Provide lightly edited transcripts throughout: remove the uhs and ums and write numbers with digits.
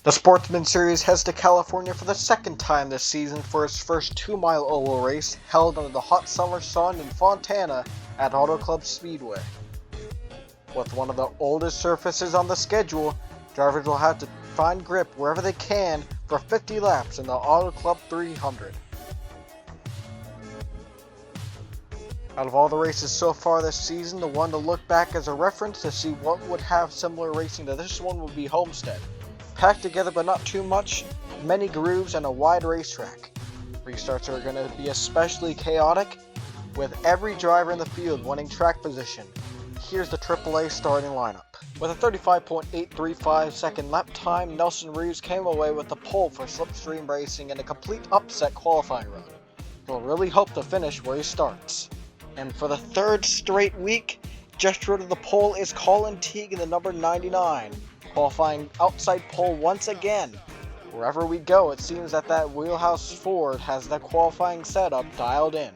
The Sportsman Series heads to California for the second time this season for its first 2-mile oval race held under the hot summer sun in Fontana at Auto Club Speedway. With one of the oldest surfaces on the schedule, drivers will have to find grip wherever they can for 50 laps in the Auto Club 300. Out of all the races so far this season, the one to look back as a reference to see what would have similar racing to this one would be Homestead. Packed together but not too much, many grooves and a wide racetrack. Restarts are going to be especially chaotic, with every driver in the field wanting track position. Here's the AAA starting lineup. With a 35.835 second lap time, Nelson Reeves came away with the pole for Slipstream Racing in a complete upset qualifying run. He'll really hope to finish where he starts. And for the third straight week, just short of the pole is Colin Teague in the number 99, qualifying outside pole once again. Wherever we go, it seems that wheelhouse Ford has that qualifying setup dialed in.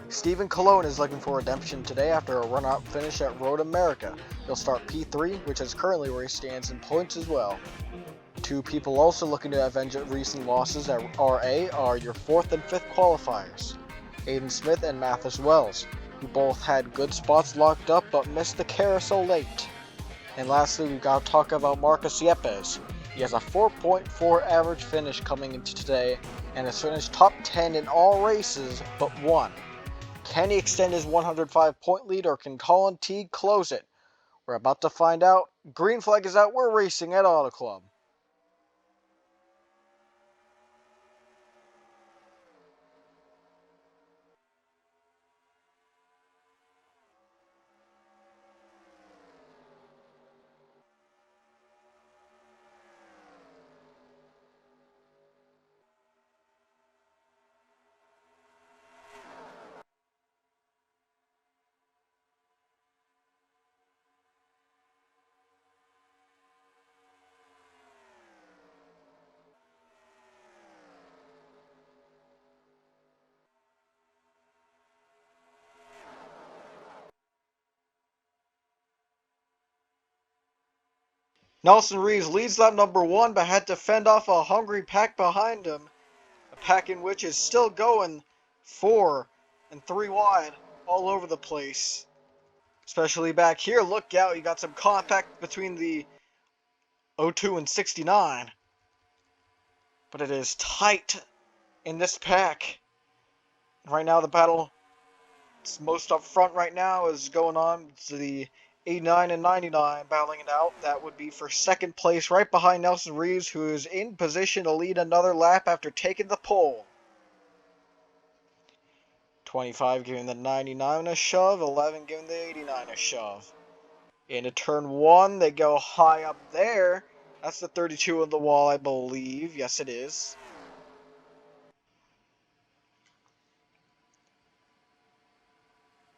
Stephen Colon is looking for redemption today after a run-out finish at Road America. He'll start P3, which is currently where he stands in points as well. Two people also looking to avenge recent losses at RA are your 4th and 5th qualifiers, Aiden Smith and Mathis Wells, who both had good spots locked up but missed the carousel late. And lastly, we've got to talk about Marcus Yepes. He has a 4.4 average finish coming into today and has finished top 10 in all races but one. Can he extend his 105-point lead, or can Colin Teague close it? We're about to find out. Green flag is out. We're racing at Auto Club. Nelson Reeves leads lap number 1 but had to fend off a hungry pack behind him. A pack in which is still going 4 and 3 wide all over the place. Especially back here, look out, you got some contact between the 02 and 69. But it is tight in this pack. Right now the battle most up front right now is going on to the 89 and 99 battling it out. That would be for second place right behind Nelson Reeves, who is in position to lead another lap after taking the pole. 25 giving the 99 a shove, 11 giving the 89 a shove. Into turn 1, they go high up there. That's the 32 on the wall, I believe. Yes, it is.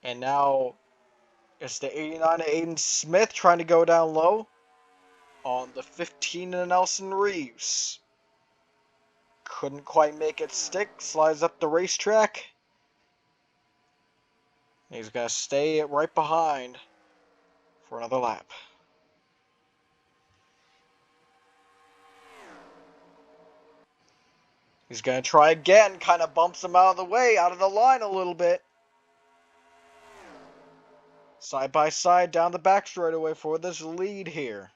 And now it's the 89 of Aiden Smith trying to go down low on the 15 of Nelson Reeves. Couldn't quite make it stick. Slides up the racetrack. He's got to stay right behind for another lap. He's going to try again. Kind of bumps him out of the way, out of the line a little bit. Side by side down the back straightaway for this lead here.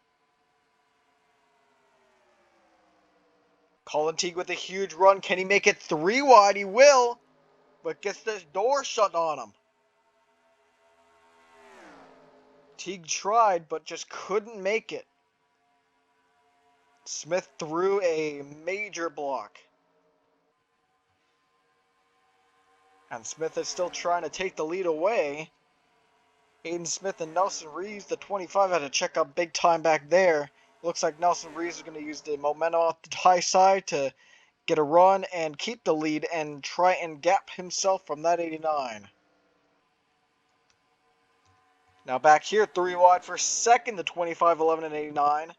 Colin Teague with a huge run. Can he make it 3 wide? He will, but gets this door shut on him. Teague tried, but just couldn't make it. Smith threw a major block. And Smith is still trying to take the lead away. Aiden Smith and Nelson Reeves, the 25, had to check up big time back there. Looks like Nelson Reeves is going to use the momentum off the high side to get a run and keep the lead and try and gap himself from that 89. Now back here, 3 wide for second, the 25, 11, and 89.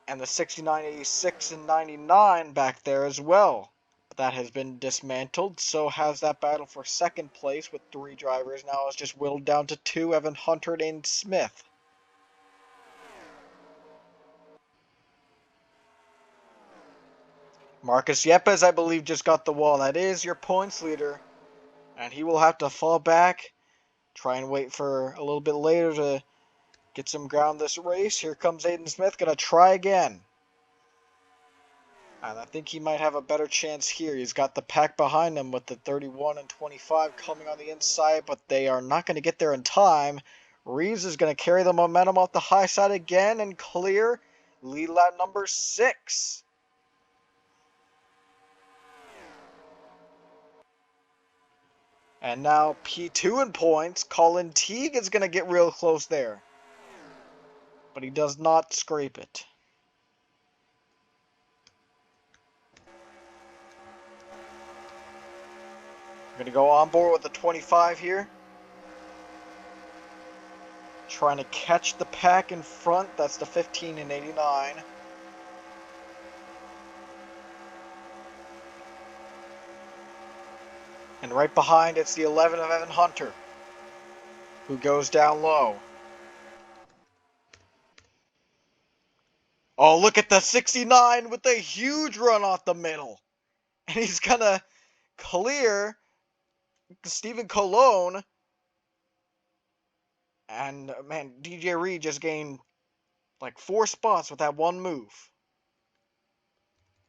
And the 69, 86, and 99 back there as well. But that has been dismantled, so has that battle for second place with 3 drivers. Now it's just whittled down to 2, Evan Hunter and Smith. Marcus Yepes, I believe, just got the wall. That is your points leader. And he will have to fall back. Try and wait for a little bit later to get some ground this race. Here comes Aiden Smith. Going to try again. And I think he might have a better chance here. He's got the pack behind him with the 31 and 25 coming on the inside, but they are not going to get there in time. Reeves is going to carry the momentum off the high side again and clear lead lap number 6. And now P2 in points. Colin Teague is going to get real close there, but he does not scrape it. We're going to go on board with the 25 here. Trying to catch the pack in front. That's the 15 and 89. And right behind, it's the 11 of Evan Hunter, who goes down low. Oh, look at the 69 with a huge run off the middle. And he's going to clear Stephen Colon. And, man, DJ Reed just gained like 4 spots with that one move.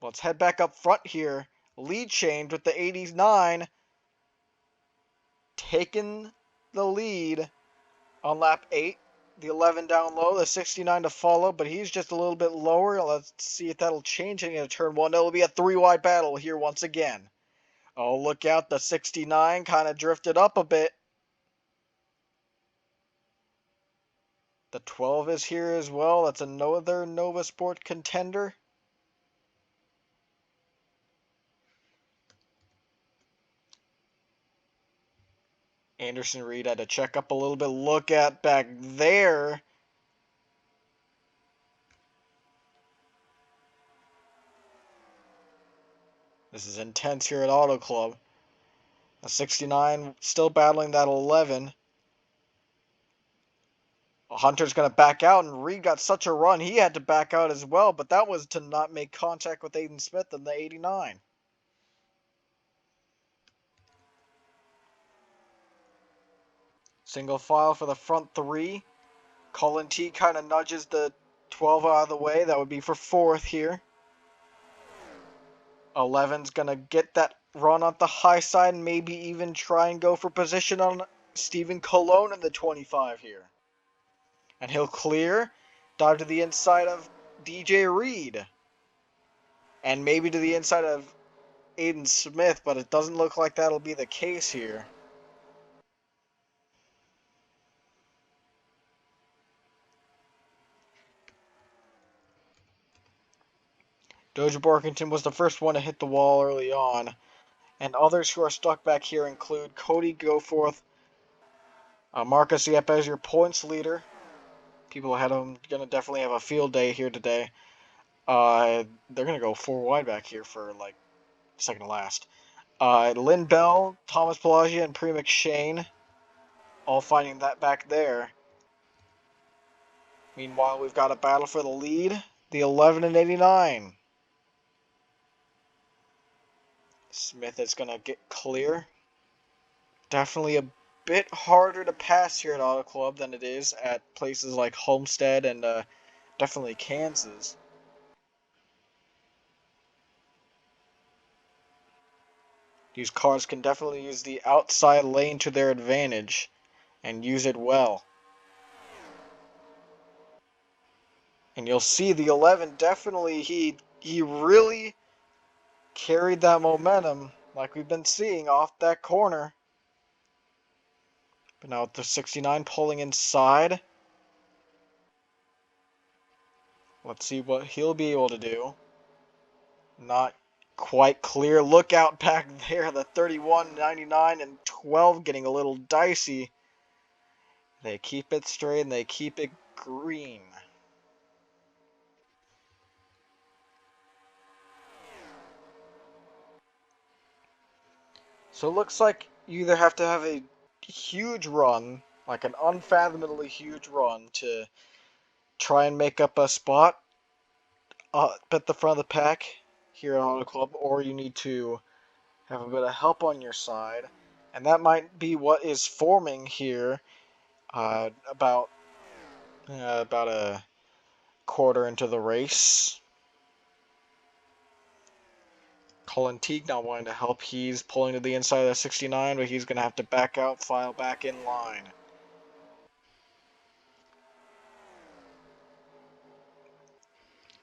Let's head back up front here. Lead change with the 89 taking the lead on lap 8. The 11 down low, the 69 to follow, but he's just a little bit lower. Let's see if that'll change heading into turn 1. It'll be a 3-wide battle here once again. Oh, look out. The 69 kind of drifted up a bit. The 12 is here as well. That's another Nova Sport contender. Anderson Reed had to check up a little bit. Look at back there. This is intense here at Auto Club. A 69 still battling that 11. Hunter's going to back out, and Reed got such a run, he had to back out as well, but that was to not make contact with Aiden Smith in the 89. Single file for the front 3. Colin T kind of nudges the 12 out of the way. That would be for 4th here. 11's going to get that run on the high side and maybe even try and go for position on Stephen Colon in the 25 here. And he'll clear, dive to the inside of DJ Reed. And maybe to the inside of Aiden Smith, but it doesn't look like that'll be the case here. Doja Borkington was the first one to hit the wall early on. And others who are stuck back here include Cody Goforth, Marcus Yepes, your points leader. People ahead of him going to definitely have a field day here today. They're going to go 4 wide back here for like second to last. Lynn Bell, Thomas Pelagia, and Pre McShane all fighting that back there. Meanwhile, we've got a battle for the lead. The 11 and 89. Smith is going to get clear. Definitely a bit harder to pass here at Auto Club than it is at places like Homestead and definitely Kansas. These cars can definitely use the outside lane to their advantage and use it well. And you'll see the 11 definitely, he really carried that momentum like we've been seeing off that corner. But now with the 69 pulling inside. Let's see what he'll be able to do. Not quite clear. Look out back there. The 31, 99, and 12 getting a little dicey. They keep it straight and they keep it green. So it looks like you either have to have a huge run, like an unfathomably huge run, to try and make up a spot at the front of the pack, here at Auto Club, or you need to have a bit of help on your side. And that might be what is forming here about a quarter into the race. Colin Teague not wanting to help. He's pulling to the inside of the 69, but he's going to have to back out, file back in line.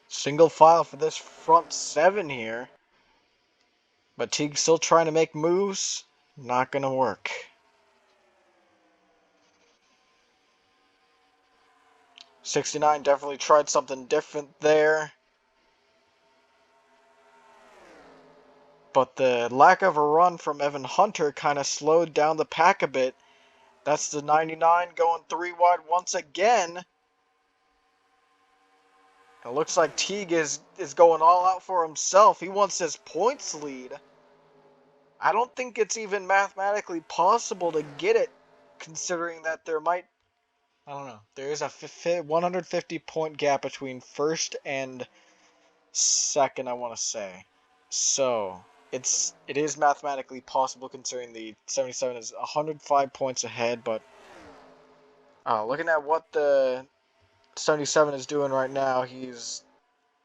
Single file for this front 7 here. But Teague's still trying to make moves. Not going to work. '69 definitely tried something different there. But the lack of a run from Evan Hunter kind of slowed down the pack a bit. That's the 99 going 3 wide once again. It looks like Teague is going all out for himself. He wants his points lead. I don't think it's even mathematically possible to get it, considering that there might, I don't know, there is a 150 point gap between first and second, I want to say. So, it is mathematically possible considering the 77 is 105 points ahead, but looking at what the 77 is doing right now,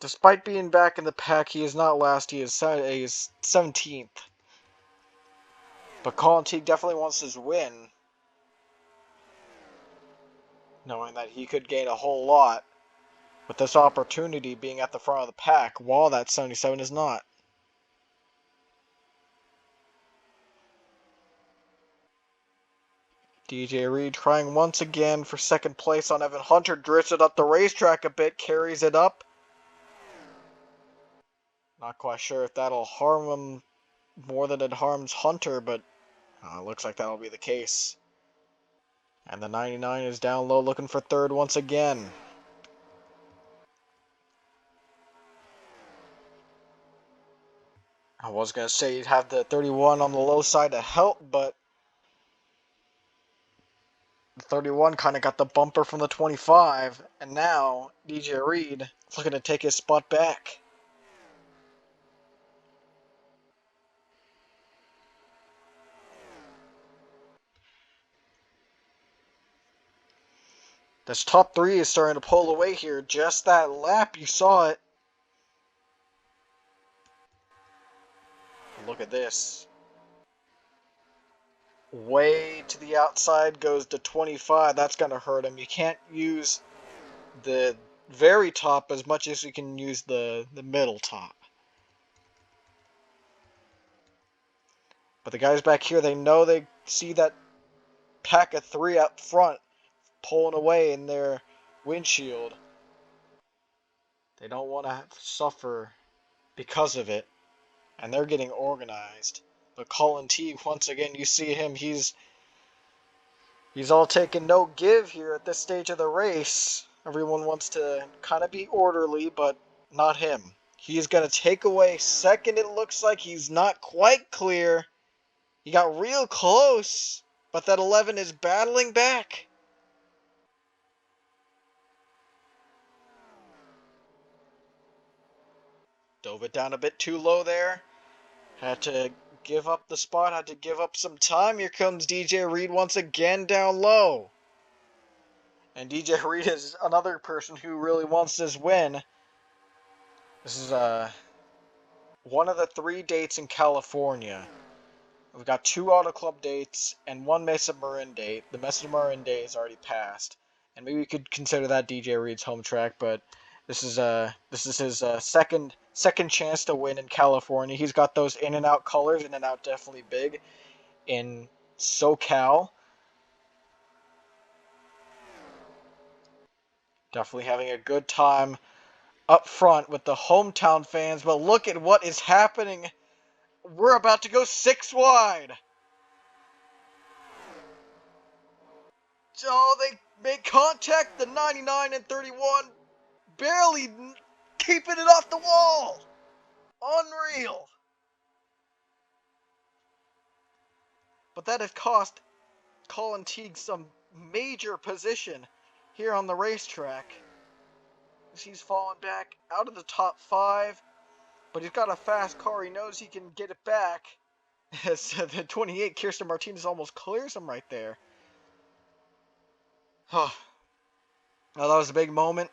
despite being back in the pack, he is not last, he is 17th. But Colin Teague definitely wants his win, knowing that he could gain a whole lot with this opportunity being at the front of the pack, while that 77 is not. DJ Reed trying once again for second place on Evan Hunter, drifts it up the racetrack a bit, carries it up. Not quite sure if that'll harm him more than it harms Hunter, but looks like that'll be the case. And the 99 is down low looking for third once again. I was going to say you'd have the 31 on the low side to help, but the 31 kind of got the bumper from the 25, and now DJ Reed is looking to take his spot back. This top 3 is starting to pull away here. Just that lap, you saw it. Look at this. Way to the outside goes the 25. That's going to hurt him. You can't use the very top as much as you can use the middle top. But the guys back here, they see that pack of 3 up front pulling away in their windshield. They don't want to suffer because of it, and they're getting organized. But Colin Teague, once again, you see him, he's all taking no give here at this stage of the race. Everyone wants to kind of be orderly, but not him. He's going to take away second. It looks like he's not quite clear. He got real close, but that 11 is battling back. Dove it down a bit too low there. Had to give up the spot, had to give up some time. Here comes DJ Reed once again down low. And DJ Reed is another person who really wants this win. This is one of the 3 dates in California. We've got 2 Auto Club dates and 1 Mesa Marin date. The Mesa Marin date is already passed, and maybe we could consider that DJ Reed's home track. But this is his second chance to win in California. He's got those in and out colors. In and out definitely big in SoCal. Definitely having a good time up front with the hometown fans. But look at what is happening. We're about to go 6 wide. Oh, they make contact. The 99 and 31 barely keeping it off the wall. Unreal. But that has cost Colin Teague some major position here on the racetrack. He's fallen back out of the top 5. but he's got a fast car. He knows he can get it back. As the 28, Kirsten Martinez almost clears him right there. Oh, well, that was a big moment.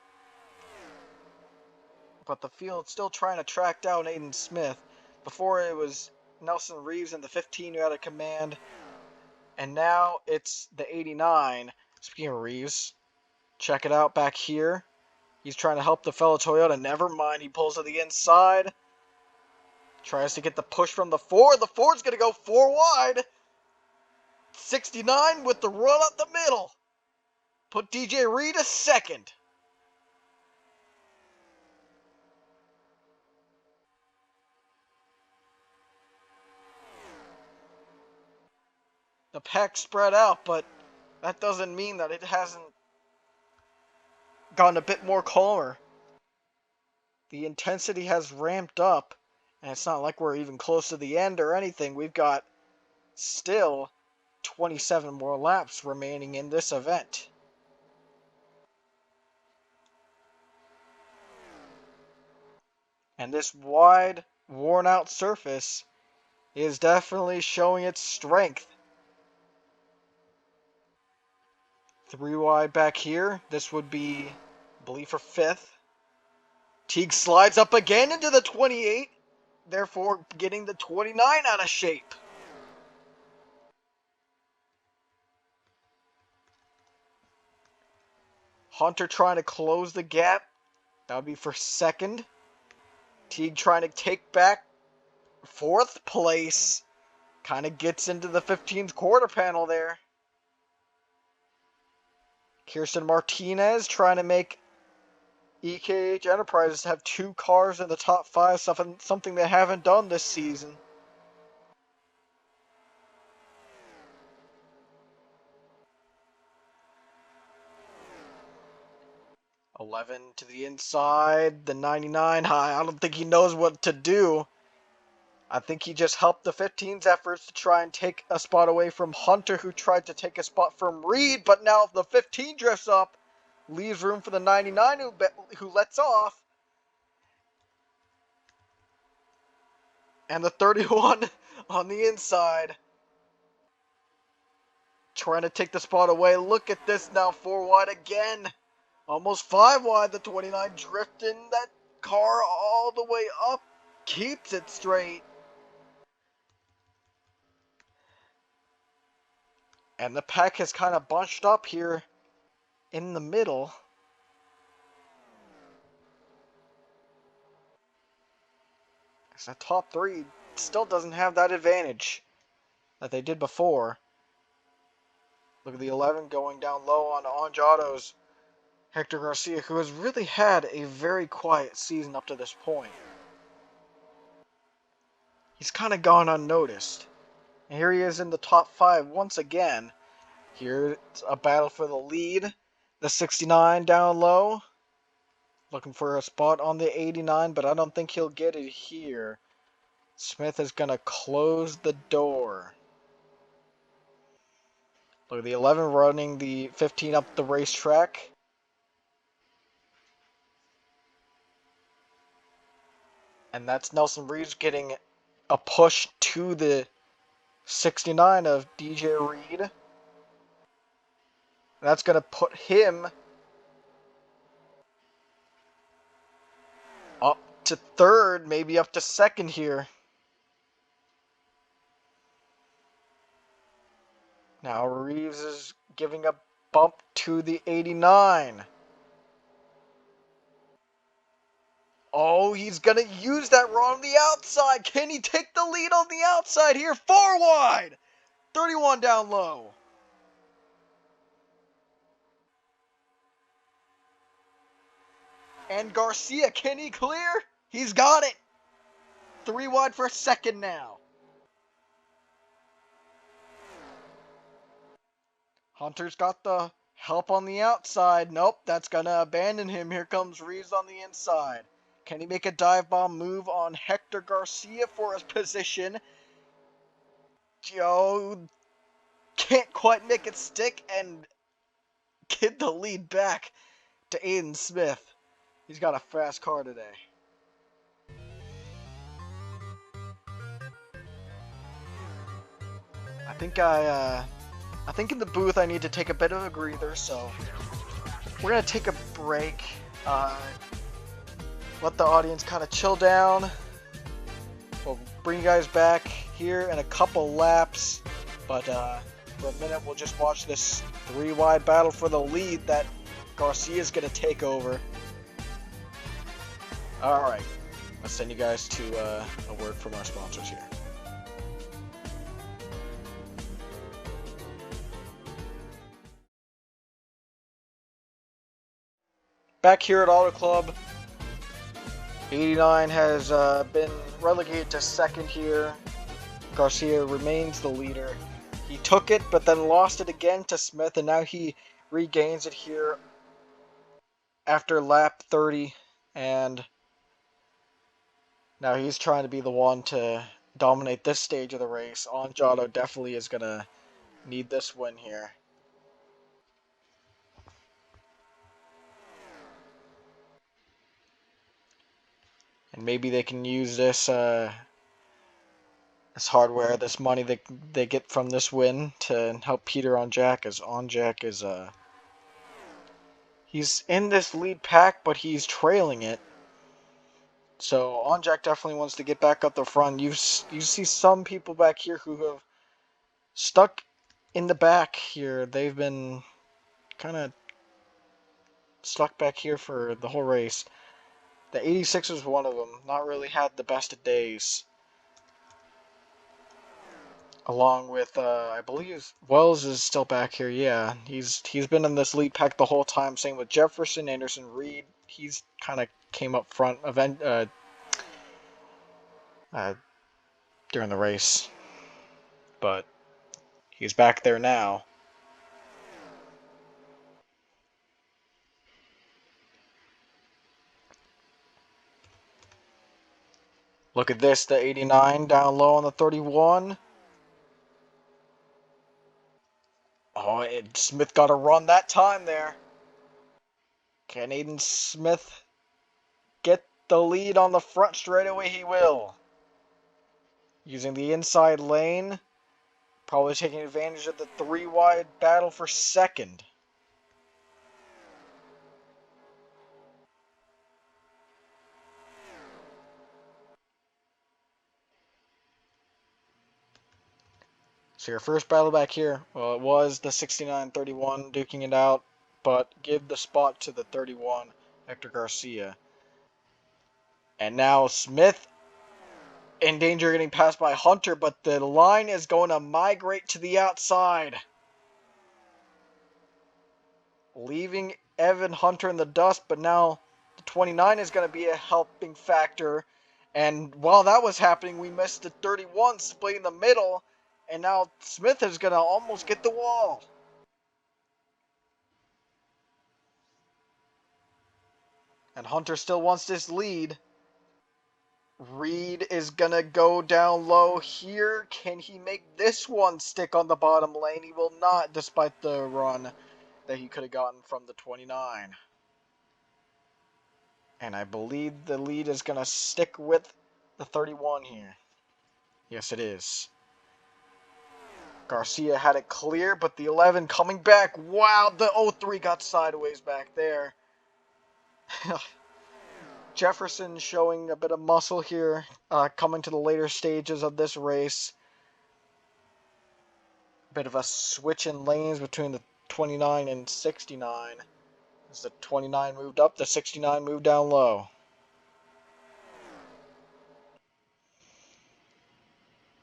But the field's still trying to track down Aiden Smith. Before it was Nelson Reeves and the 15 who had a command. And now it's the 89. Speaking of Reeves, check it out back here. He's trying to help the fellow Toyota. Never mind, he pulls to the inside. Tries to get the push from the Ford. The Ford's going to go 4 wide. 69 with the run up the middle. Put DJ Reed a second. The pack spread out, but that doesn't mean that it hasn't gotten a bit more calmer. The intensity has ramped up, and it's not like we're even close to the end or anything. We've got still 27 more laps remaining in this event. And this wide, worn-out surface is definitely showing its strength. 3 wide back here. This would be, I believe, for 5th. Teague slides up again into the 28, therefore getting the 29 out of shape. Hunter trying to close the gap. That would be for 2nd. Teague trying to take back 4th place. Kind of gets into the 15th quarter panel there. Kirsten Martinez trying to make EKH Enterprises have 2 cars in the top 5, something they haven't done this season. .11 to the inside, the 99 high. I don't think he knows what to do. I think he just helped the 15's efforts to try and take a spot away from Hunter, who tried to take a spot from Reed, but now the 15 drifts up, leaves room for the 99 who lets off. And the 31 on the inside, trying to take the spot away. Look at this now, 4 wide again. Almost 5 wide, the 29 drifting that car all the way up. Keeps it straight. And the pack has kind of bunched up here in the middle. As the top 3 still doesn't have that advantage that they did before. Look at the 11 going down low on Orange Autos. Hector Garcia, who has really had a very quiet season up to this point. He's kind of gone unnoticed. And here he is in the top 5 once again. Here's a battle for the lead. The 69 down low. Looking for a spot on the 89, but I don't think he'll get it here. Smith is going to close the door. Look at the 11 running the 15 up the racetrack. And that's Nelson Reeves getting a push to the 69 of DJ Reed. That's going to put him up to 3rd, maybe up to 2nd here. Now Reeves is giving a bump to the 89. Oh, he's going to use that run on the outside. Can he take the lead on the outside here? 4 wide. 31 down low. And Garcia, can he clear? He's got it. 3 wide for 2nd now. Hunter's got the help on the outside. Nope, that's going to abandon him. Here comes Reeves on the inside. Can he make a dive bomb move on Hector Garcia for his position? Joe can't quite make it stick and get the lead back to Aiden Smith. He's got a fast car today. I think in the booth I need to take a bit of a breather, so we're gonna take a break. Let the audience kind of chill down. We'll bring you guys back here in a couple laps, but for a minute we'll just watch this three-wide battle for the lead that Garcia's gonna take over. All right, let's send you guys to a word from our sponsors here. Back here at Auto Club, 89 has been relegated to second here. Garcia remains the leader. He took it, but then lost it again to Smith, and now he regains it here after lap 30, and now he's trying to be the one to dominate this stage of the race. Angiotto definitely is going to need this win here. And maybe they can use this this hardware, this money they get from this win to help Peter on Jack, as On Jack is he's in this lead pack, but he's trailing it. So On Jack definitely wants to get back up the front. You see some people back here who have stuck in the back here. They've been kind of stuck back here for the whole race. The 86 was one of them. Not really had the best of days. Along with, I believe Wells is still back here. Yeah, he's been in this lead pack the whole time. Same with Jefferson, Anderson, Reed. He's kind of came up front during the race, but he's back there now. Look at this, the 89 down low on the 31. Oh, Smith got a run that time there. Can Aiden Smith get the lead on the front straightaway? He will. Using the inside lane. Probably taking advantage of the three-wide battle for second. So your first battle back here, well, it was the 69-31 duking it out, but give the spot to the 31, Hector Garcia. And now Smith in danger of getting passed by Hunter, but the line is going to migrate to the outside, leaving Evan Hunter in the dust, but now the 29 is going to be a helping factor. And while that was happening, we missed the 31 splitting the middle, and now Smith is going to almost get the wall. And Hunter still wants this lead. Reed is going to go down low here. Can he make this one stick on the bottom lane? He will not, despite the run that he could have gotten from the 29. And I believe the lead is going to stick with the 31 here. Yes, it is. Garcia had it clear, but the 11 coming back. Wow, the 03 got sideways back there. Jefferson showing a bit of muscle here, coming to the later stages of this race. Bit of a switch in lanes between the 29 and 69. As the 29 moved up, the 69 moved down low.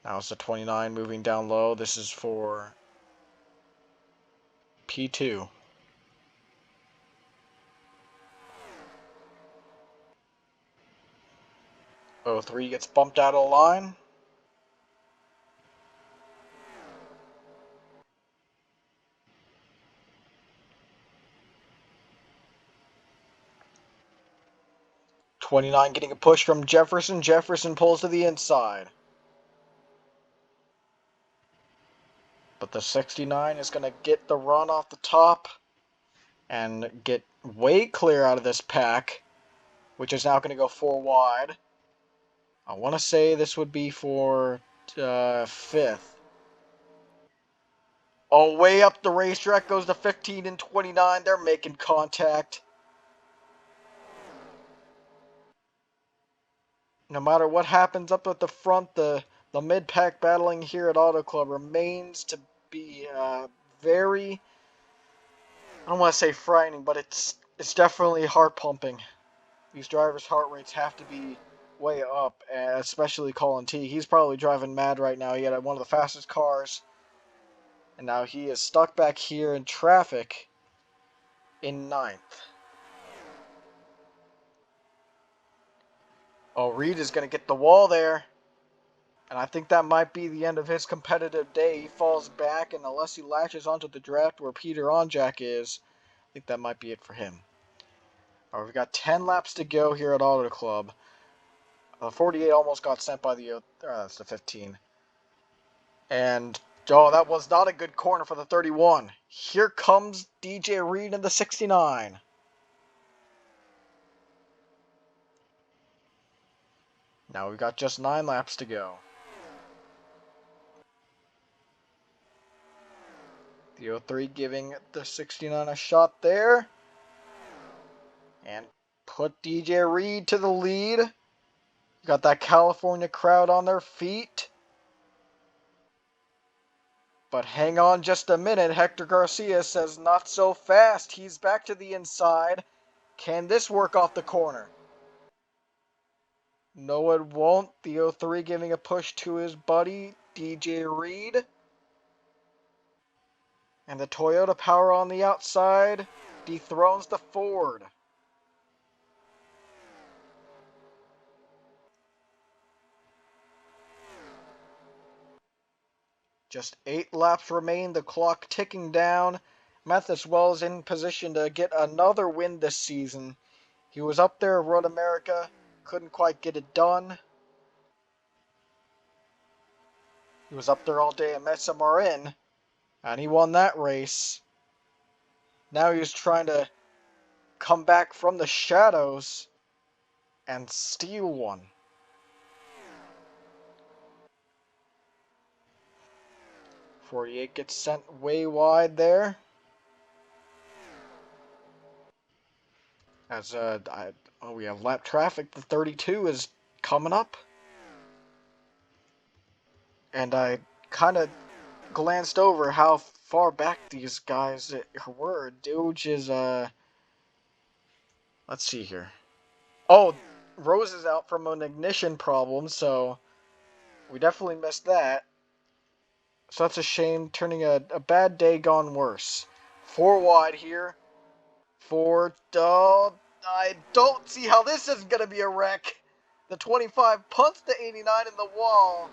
Now it's the 29 moving down low. This is for P2. 03 gets bumped out of the line. '29 getting a push from Jefferson. Jefferson pulls to the inside. But the 69 is going to get the run off the top and get way clear out of this pack, which is now going to go 4 wide. I want to say this would be for 5th. Oh, way up the racetrack goes the 15 and 29. They're making contact. No matter what happens up at the front, the mid-pack battling here at Auto Club remains to be very, I don't want to say frightening, but it's definitely heart-pumping. These drivers' heart rates have to be way up, especially Colin T. He's probably driving mad right now. He had one of the fastest cars, and now he is stuck back here in traffic in ninth. Oh, Reed is going to get the wall there. And I think that might be the end of his competitive day. He falls back, and unless he latches onto the draft where Peter Onjak is, I think that might be it for him. All right, we've got 10 laps to go here at Auto Club. 48 almost got sent by the... that's the 15. And, oh, that was not a good corner for the 31. Here comes DJ Reed in the 69. Now we've got just 9 laps to go. The 03 giving the 69 a shot there. And put DJ Reed to the lead. Got that California crowd on their feet. But hang on just a minute. Hector Garcia says not so fast. He's back to the inside. Can this work off the corner? No, it won't. The 03 giving a push to his buddy, DJ Reed. And the Toyota Power on the outside dethrones the Ford. Just 8 laps remain, the clock ticking down. Mathis Wells in position to get another win this season. He was up there at Road America, couldn't quite get it done. He was up there all day at Mesa Marin, and he won that race. Now he's trying to come back from the shadows and steal one. .48 gets sent way wide there. As we have lap traffic. The 32 is coming up. And I kind of glanced over how far back these guys were. Doge is, let's see here. Oh, Rose is out from an ignition problem, so we definitely missed that. So that's a shame, turning a bad day gone worse. 4 wide here. Ford, oh, I don't see how this is going to be a wreck. The 25 punts the 89 in the wall.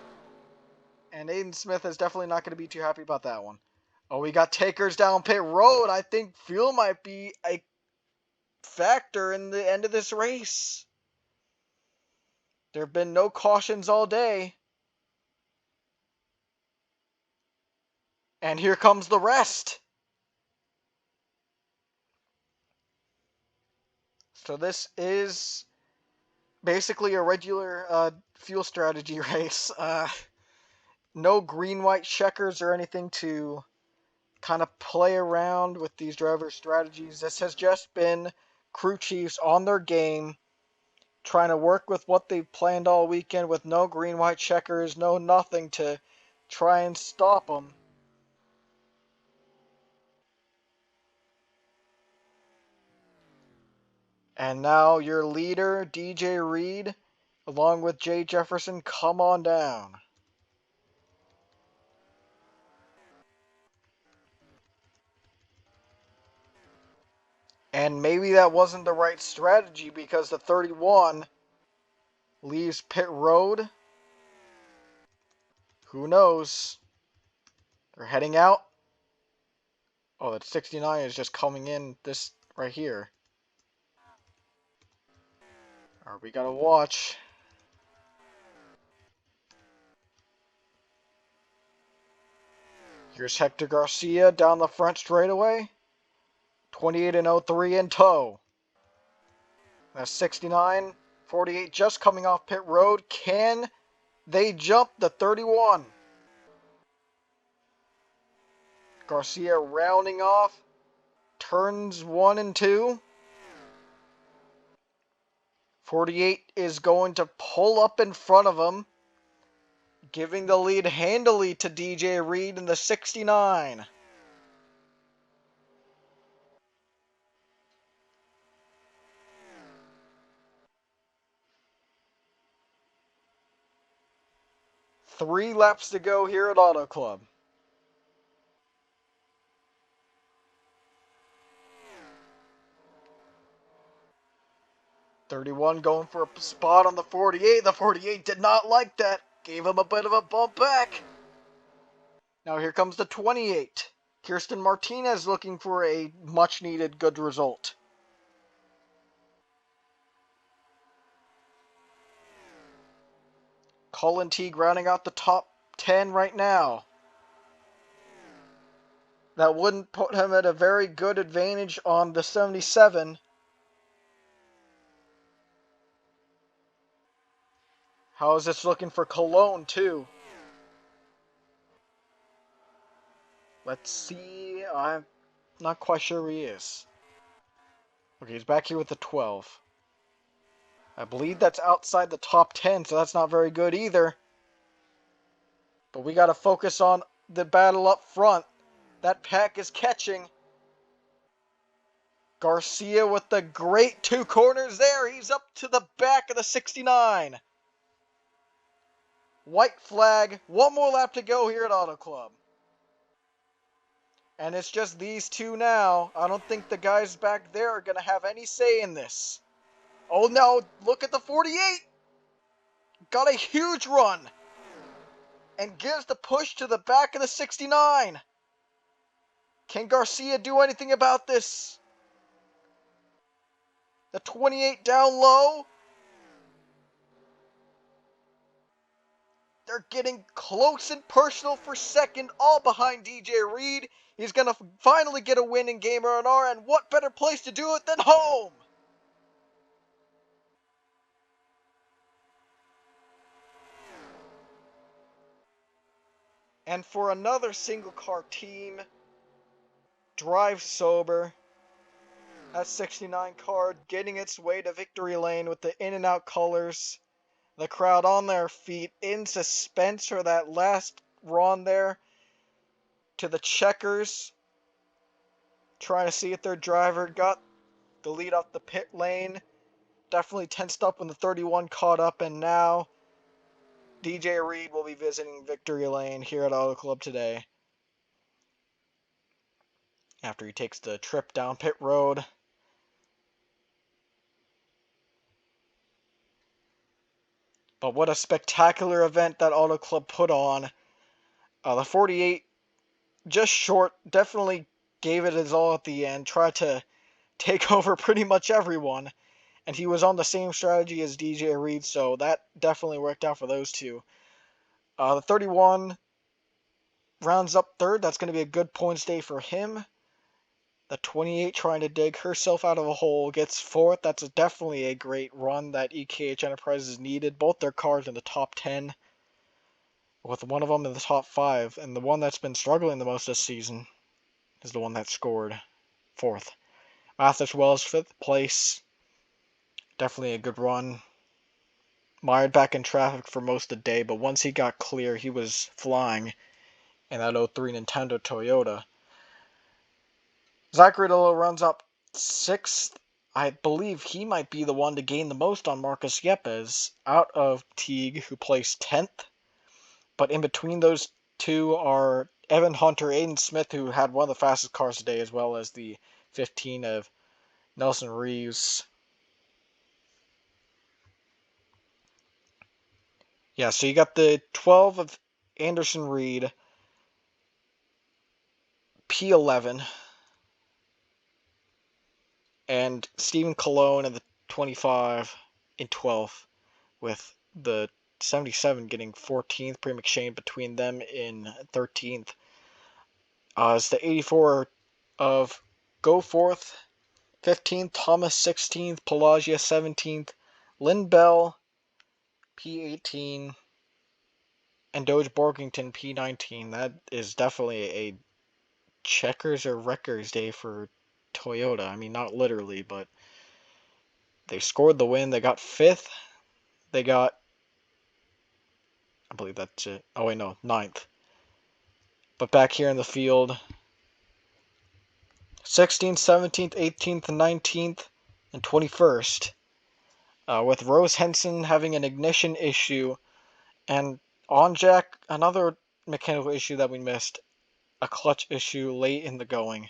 And Aiden Smith is definitely not going to be too happy about that one. Oh, we got takers down pit road. I think fuel might be a factor in the end of this race. There have been no cautions all day. And here comes the rest. So this is basically a regular fuel strategy race. No green-white checkers or anything to kind of play around with these driver strategies. This has just been crew chiefs on their game, trying to work with what they've planned all weekend with no green-white checkers, no nothing to try and stop them. And now your leader, DJ Reed, along with Jay Jefferson, come on down. And maybe that wasn't the right strategy because the 31 leaves pit road. Who knows? They're heading out. Oh, that 69 is just coming in this right here. Alright, we gotta watch. Here's Hector Garcia down the front straightaway. 28 and 03 in tow. That's 69. 48 just coming off pit road. Can they jump the 31? Garcia rounding off turns 1 and 2. 48 is going to pull up in front of him, giving the lead handily to DJ Reed in the 69. Three laps to go here at Auto Club. .31 going for a spot on the 48. The 48 did not like that. Gave him a bit of a bump back. Now here comes the 28. Kirsten Martinez looking for a much-needed good result. Colin Teague rounding out the top 10 right now. That wouldn't put him at a very good advantage on the 77. How is this looking for Cologne, too? Let's see. I'm not quite sure where he is. Okay, he's back here with the 12. I believe that's outside the top 10, so that's not very good either. But we got to focus on the battle up front. That pack is catching. Garcia with the great two corners there. He's up to the back of the 69. White flag. One more lap to go here at Auto Club. And it's just these two now. I don't think the guys back there are going to have any say in this. Oh no, look at the 48. Got a huge run. And gives the push to the back of the 69. Can Garcia do anything about this? The 28 down low. They're getting close and personal for second, all behind DJ Reed. He's going to finally get a win in GAMERNR, and what better place to do it than home? And for another single car team, Drive Sober, that 69 car getting its way to victory lane with the in and out colors. The crowd on their feet in suspense for that last run there to the checkers. Trying to see if their driver got the lead off the pit lane. Definitely tensed up when the 31 caught up, and now DJ Reed will be visiting victory lane here at Auto Club today. After he takes the trip down pit road. But what a spectacular event that Auto Club put on. The 48, just short, definitely gave it his all at the end. Tried to take over pretty much everyone. And he was on the same strategy as DJ Reed, so that definitely worked out for those two. The 31 rounds up third. That's going to be a good points day for him. The 28 trying to dig herself out of a hole gets fourth. That's definitely a great run that EKH Enterprises needed. Both their cars in the top 10, with one of them in the top 5. And the one that's been struggling the most this season is the one that scored fourth. Mathis Wells, 5th place. Definitely a good run. Mired back in traffic for most of the day, but once he got clear, he was flying in that 03 Nintendo Toyota. Zachary Dello runs up 6th. I believe he might be the one to gain the most on Marcus Yepes out of Teague, who placed 10th. But in between those two are Evan Hunter, Aiden Smith, who had one of the fastest cars today, as well as the 15 of Nelson Reeves. Yeah, so you got the 12 of Anderson Reed, P11, and Stephen Colon in the 25 in 12th, with the 77 getting 14th, Pre McShane between them in 13th. It's the 84 of Goforth, 15th, Thomas 16th, Pelagia 17th, Lynn Bell P18, and Doge Borkington P19. That is definitely a checkers or wreckers day for Toyota. I mean, not literally, but they scored the win. They got 5th. They got, I believe that's it. Oh, wait, no, 9th. But back here in the field, 16th, 17th, 18th, 19th, and 21st. With Rose Henson having an ignition issue, and on Jack, another mechanical issue that we missed, a clutch issue late in the going.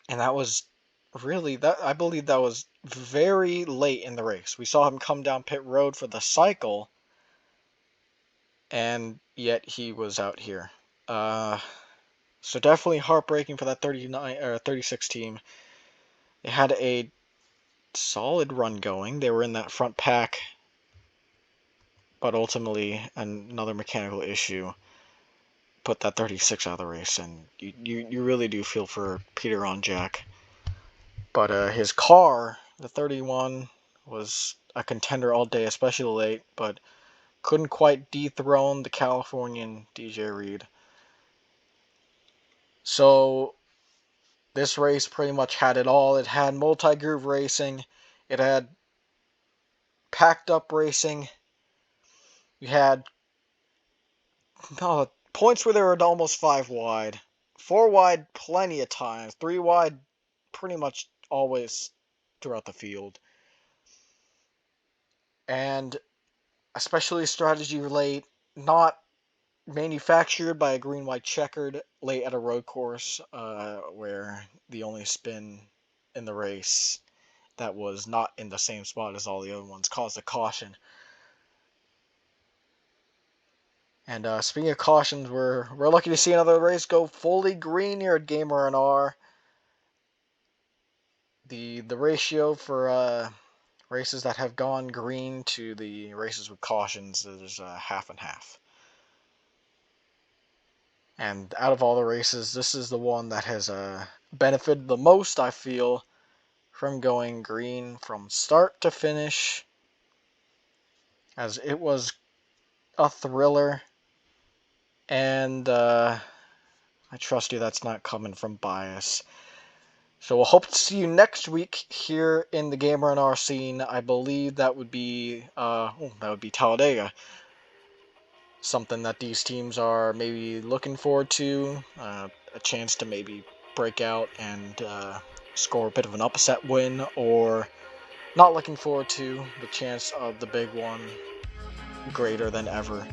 And that was really, I believe that was very late in the race. We saw him come down pit road for the cycle, and yet he was out here. So definitely heartbreaking for that 36 team. They had a solid run going. They were in that front pack, but ultimately another mechanical issue put that 36 out of the race, and you really do feel for Peter Onjak. But his car, the 31, was a contender all day, especially late, but couldn't quite dethrone the Californian DJ Reed. So this race pretty much had it all. It had multi-groove racing. It had packed up racing. You had points where they were almost 5 wide. 4 wide plenty of times. 3 wide pretty much always throughout the field. And especially strategy late, not manufactured by a green-white checkered late at a road course, where the only spin in the race that was not in the same spot as all the other ones caused a caution. And speaking of cautions, we're lucky to see another race go fully green here at GAMERNR. The ratio for races that have gone green to the races with cautions is half and half. And out of all the races, this is the one that has benefited the most, I feel, from going green from start to finish, as it was a thriller. And I trust you that's not coming from bias. So we'll hope to see you next week here in the GAMERNR scene. I believe that would be Talladega. Something that these teams are maybe looking forward to. A chance to maybe break out and score a bit of an upset win, or not looking forward to the chance of the big one greater than ever.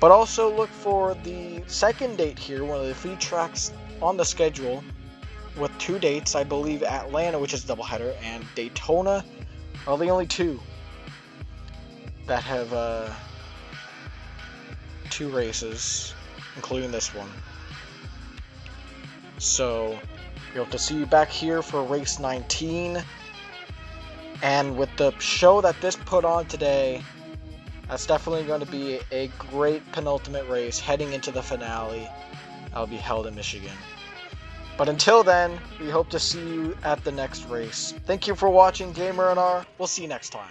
But also look for the second date here, one of the feed tracks on the schedule, with 2 dates. I believe Atlanta, which is a doubleheader, and Daytona are the only 2 that have 2 races, including this one. So we hope to see you back here for race 19. And with the show that this put on today, that's definitely going to be a great penultimate race heading into the finale. That'll be held in Michigan. But until then, we hope to see you at the next race. Thank you for watching GAMERNR. We'll see you next time.